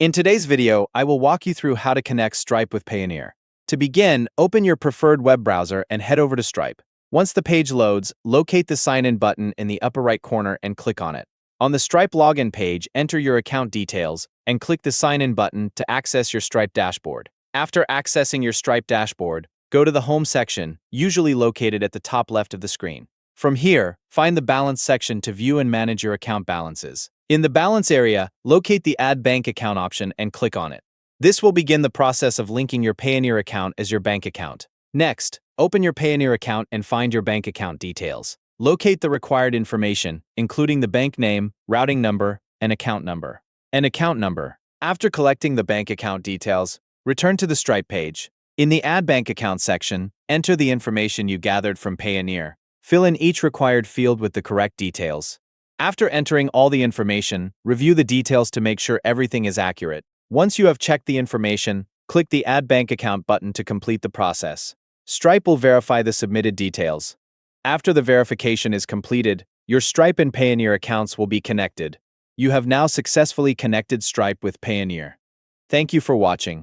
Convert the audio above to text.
In today's video, I will walk you through how to connect Stripe with Payoneer. To begin, open your preferred web browser and head over to Stripe. Once the page loads, locate the Sign In button in the upper right corner and click on it. On the Stripe login page, enter your account details and click the Sign In button to access your Stripe dashboard. After accessing your Stripe dashboard, go to the Home section, usually located at the top left of the screen. From here, find the Balance section to view and manage your account balances. In the Balance area, locate the Add Bank Account option and click on it. This will begin the process of linking your Payoneer account as your bank account. Next, open your Payoneer account and find your bank account details. Locate the required information, including the bank name, routing number, and account number. After collecting the bank account details, return to the Stripe page. In the Add Bank Account section, enter the information you gathered from Payoneer. Fill in each required field with the correct details. After entering all the information, review the details to make sure everything is accurate. Once you have checked the information, click the Add Bank Account button to complete the process. Stripe will verify the submitted details. After the verification is completed, your Stripe and Payoneer accounts will be connected. You have now successfully connected Stripe with Payoneer. Thank you for watching.